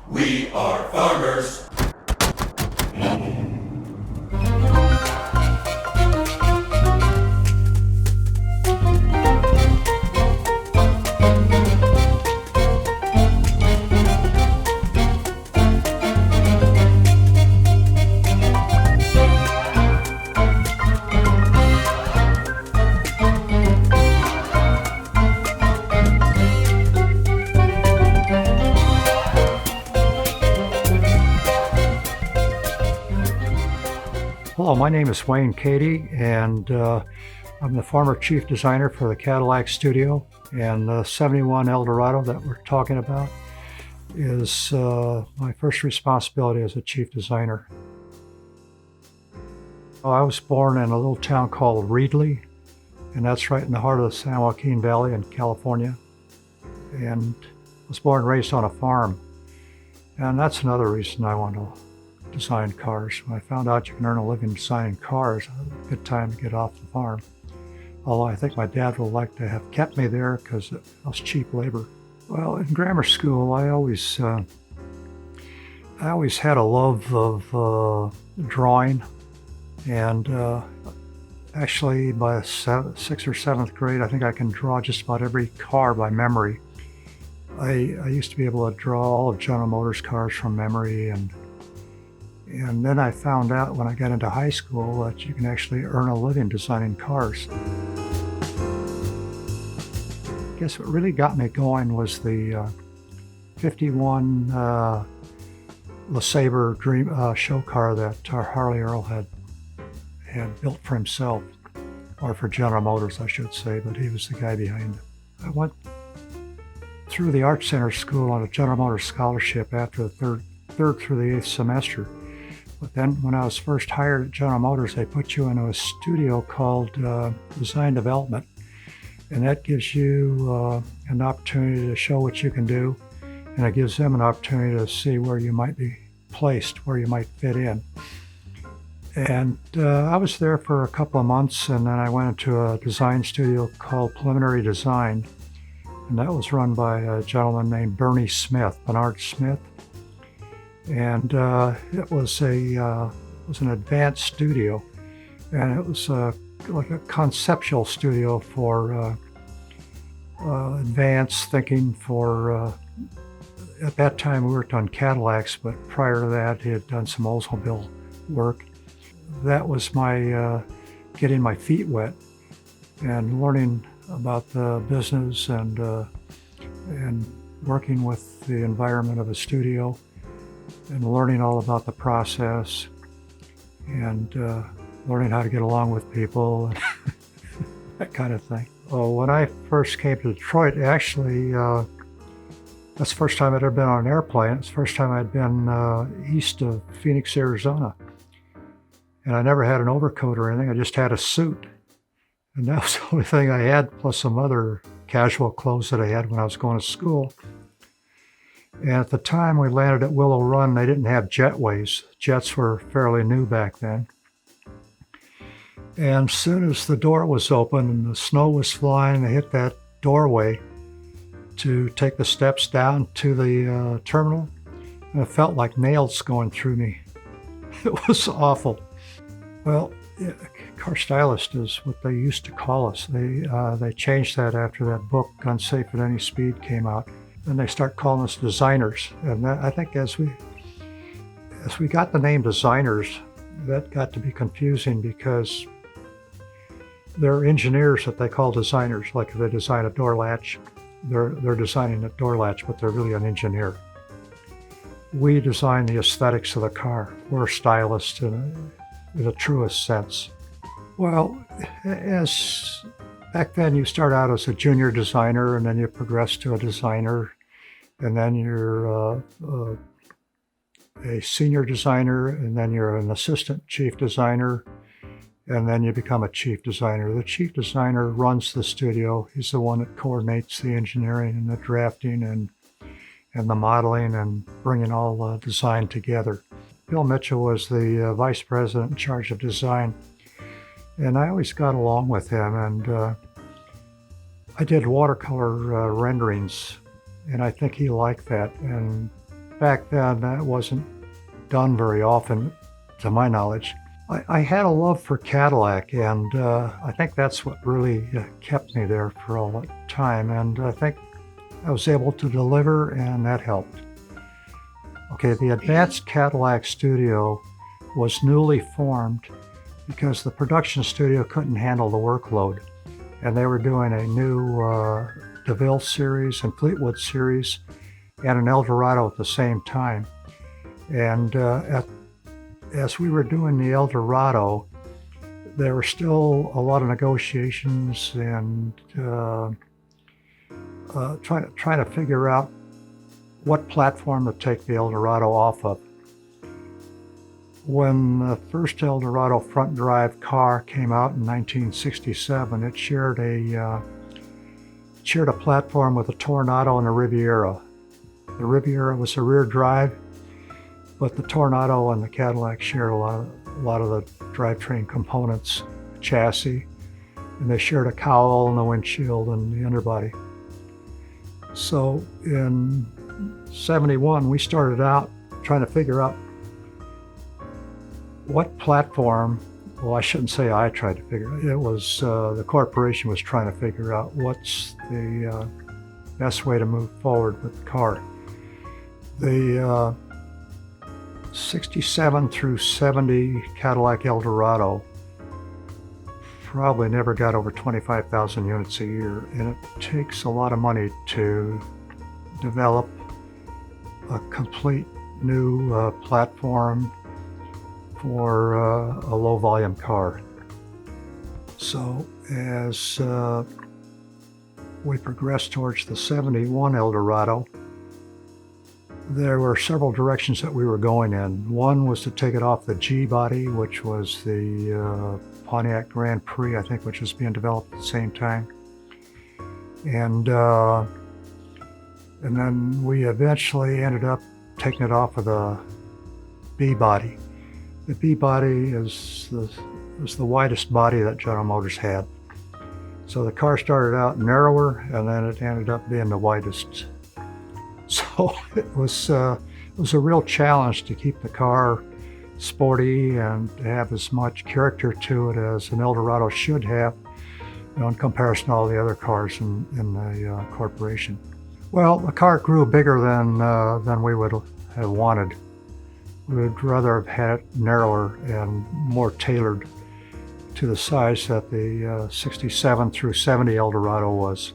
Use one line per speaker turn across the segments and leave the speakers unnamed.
We are farmers.
Hello, my name is Wayne Kady, and I'm the former chief designer for the Cadillac studio. And the 71 Eldorado that we're talking about is my first responsibility as a chief designer. I was born in a little town called Reedley, and that's right in the heart of the San Joaquin Valley in California. And I was born and raised on a farm. And that's another reason I want to design cars. When I found out you can earn a living designing cars, it was a good time to get off the farm. Although I think my dad would like to have kept me there because it was cheap labor. Well, in grammar school, I always had a love of drawing, and actually by sixth or seventh grade, I think I can draw just about every car by memory. I used to be able to draw all of General Motors cars from memory, and then I found out when I got into high school that you can actually earn a living designing cars. I guess what really got me going was the 51 LeSabre Dream show car that Harley Earl had built for himself, or for General Motors, I should say, but he was the guy behind it. I went through the Art Center school on a General Motors scholarship after the third through the eighth semester. But then when I was first hired at General Motors, they put you into a studio called Design Development. And that gives you an opportunity to show what you can do. And it gives them an opportunity to see where you might be placed, where you might fit in. And I was there for a couple of months, and then I went into a design studio called Preliminary Design. And that was run by a gentleman named Bernard Smith. And it was an advanced studio, and it was like a conceptual studio for advanced thinking. For at that time we worked on Cadillacs, but prior to that he had done some Oldsmobile work. That was my getting my feet wet and learning about the business and working with the environment of a studio, and learning all about the process, and learning how to get along with people, and that kind of thing. Well, when I first came to Detroit, actually, that's the first time I'd ever been on an airplane. It's the first time I'd been east of Phoenix, Arizona. And I never had an overcoat or anything. I just had a suit. And that was the only thing I had, plus some other casual clothes that I had when I was going to school. And at the time we landed at Willow Run, they didn't have jetways. Jets were fairly new back then. And as soon as the door was open and the snow was flying, I hit that doorway to take the steps down to the terminal. And it felt like nails going through me. It was awful. Well, car stylist is what they used to call us. They changed that after that book, Unsafe at Any Speed, came out. And they start calling us designers. And I think as we got the name designers, that got to be confusing, because there are engineers that they call designers. Like if they design a door latch, they're designing a door latch, but they're really an engineer. We design the aesthetics of the car. We're stylists in the truest sense. Well, as back then you start out as a junior designer, and then you progress to a designer, and then you're a senior designer, and then you're an assistant chief designer, and then you become a chief designer. The chief designer runs the studio. He's the one that coordinates the engineering and the drafting and the modeling and bringing all the design together. Bill Mitchell was the vice president in charge of design, and I always got along with him, and I did watercolor renderings, and I think he liked that. And back then that wasn't done very often, to my knowledge. I had a love for Cadillac, and I think that's what really kept me there for all that time, and I think I was able to deliver, and that helped. Okay, the Advanced Cadillac Studio was newly formed because the production studio couldn't handle the workload, and they were doing a new DeVille series and Fleetwood series and an Eldorado at the same time. And as we were doing the Eldorado, there were still a lot of negotiations and trying to figure out what platform to take the Eldorado off of. When the first Eldorado front drive car came out in 1967, it shared a platform with a Tornado and a Riviera. The Riviera was a rear drive, but the Tornado and the Cadillac shared a lot of the drivetrain components, chassis, and they shared a cowl and the windshield and the underbody. So in '71, we started out trying to figure out what platform. Well, I shouldn't say I tried to figure it. It was the corporation was trying to figure out what's the best way to move forward with the car. The 67 through 70 Cadillac Eldorado probably never got over 25,000 units a year, and it takes a lot of money to develop a complete new platform for a low volume car. So as we progressed towards the 71 Eldorado, there were several directions that we were going in. One was to take it off the G body, which was the Pontiac Grand Prix, I think, which was being developed at the same time. And then we eventually ended up taking it off of the B body. The B body was the widest body that General Motors had. So the car started out narrower, and then it ended up being the widest. So it was a real challenge to keep the car sporty and have as much character to it as an Eldorado should have, in comparison to all the other cars in the corporation. Well, the car grew bigger than we would have wanted. We would rather have had it narrower and more tailored to the size that the 67 through 70 Eldorado was.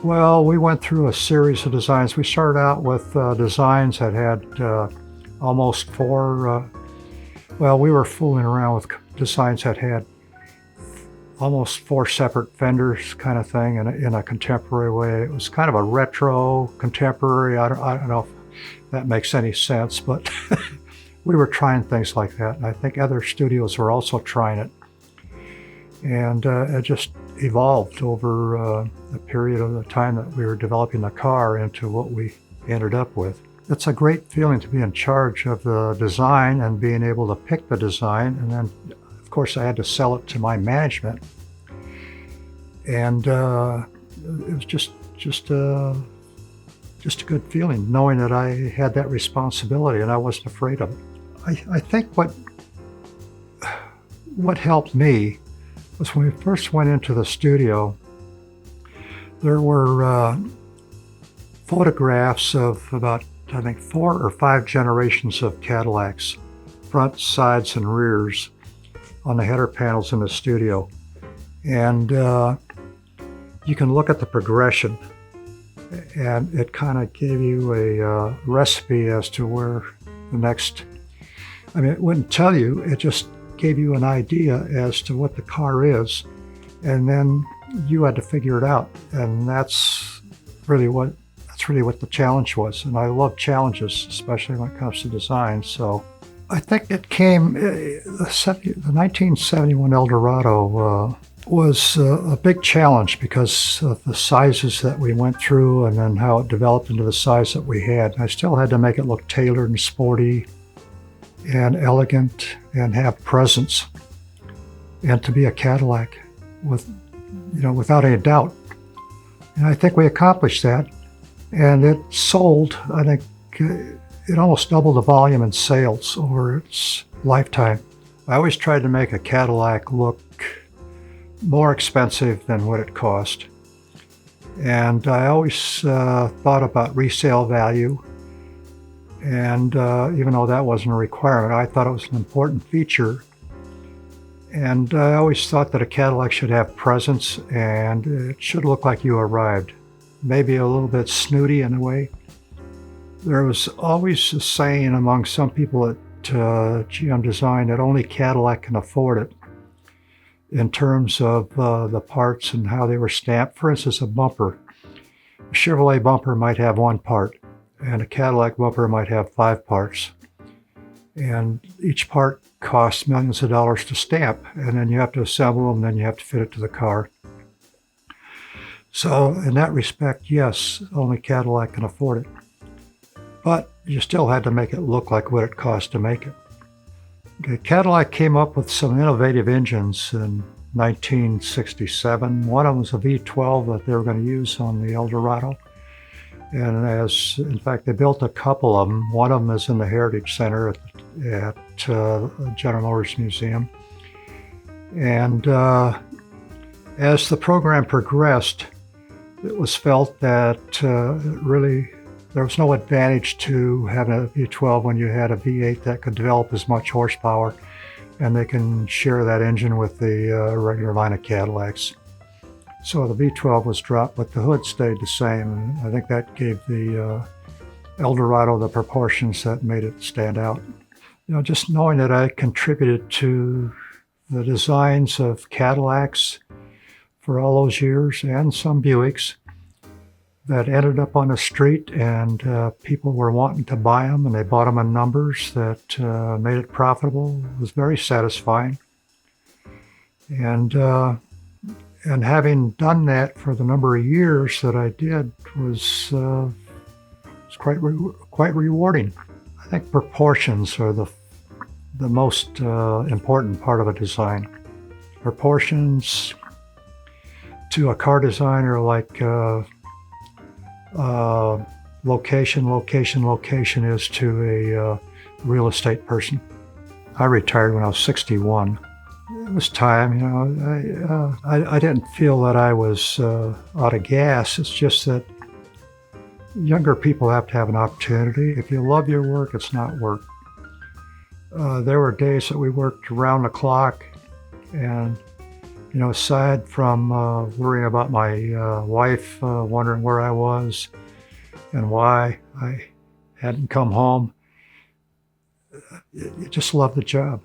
Well, we went through a series of designs. We started out with designs that had almost four, we were fooling around with designs that had almost four separate fenders kind of thing in a contemporary way. It was kind of a retro contemporary. I don't know if that makes any sense, but we were trying things like that. And I think other studios were also trying it. And it just evolved over a period of the time that we were developing the car into what we ended up with. It's a great feeling to be in charge of the design and being able to pick the design. And then, of course, I had to sell it to my management. And it was just a good feeling knowing that I had that responsibility and I wasn't afraid of it. I think what helped me was when we first went into the studio, there were photographs of about, I think, 4 or 5 generations of Cadillacs, front, sides, and rears on the header panels in the studio. And you can look at the progression, and it kind of gave you a recipe as to where the next, it wouldn't tell you, it just gave you an idea as to what the car is, and then you had to figure it out. And that's really what the challenge was. And I love challenges, especially when it comes to design. So I think it came, the 1971 Eldorado was a big challenge because of the sizes that we went through and then how it developed into the size that we had. I still had to make it look tailored and sporty and elegant and have presence, and to be a Cadillac without any doubt. And I think we accomplished that, and it sold, I think, it almost doubled the volume in sales over its lifetime. I always tried to make a Cadillac look more expensive than what it cost. And I always thought about resale value. And even though that wasn't a requirement, I thought it was an important feature. And I always thought that a Cadillac should have presence and it should look like you arrived. Maybe a little bit snooty in a way. There was always a saying among some people at GM Design that only Cadillac can afford it in terms of the parts and how they were stamped. For instance, a bumper. A Chevrolet bumper might have one part, and a Cadillac bumper might have 5 parts. And each part costs millions of dollars to stamp, and then you have to assemble them, and then you have to fit it to the car. So in that respect, yes, only Cadillac can afford it. But you still had to make it look like what it cost to make it. Okay, Cadillac came up with some innovative engines in 1967. One of them was a V12 that they were going to use on the Eldorado. And in fact, they built a couple of them. One of them is in the Heritage Center at General Motors Museum. And as the program progressed, it was felt that really there was no advantage to having a V12 when you had a V8 that could develop as much horsepower, and they can share that engine with the regular line of Cadillacs. So the V12 was dropped, but the hood stayed the same. And I think that gave the Eldorado the proportions that made it stand out. You know, just knowing that I contributed to the designs of Cadillacs for all those years and some Buicks that ended up on the street, and people were wanting to buy them, and they bought them in numbers that made it profitable. It was very satisfying. And having done that for the number of years that I did was quite rewarding. I think proportions are the most important part of a design. Proportions to a car designer like location is to a real estate person. I retired when I was 61. It was time, you know. I didn't feel that I was out of gas. It's just that younger people have to have an opportunity. If you love your work, it's not work. There were days that we worked around the clock, and you know, aside from worrying about my wife, wondering where I was and why I hadn't come home, you just love the job.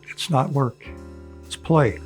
It's not work, it's play.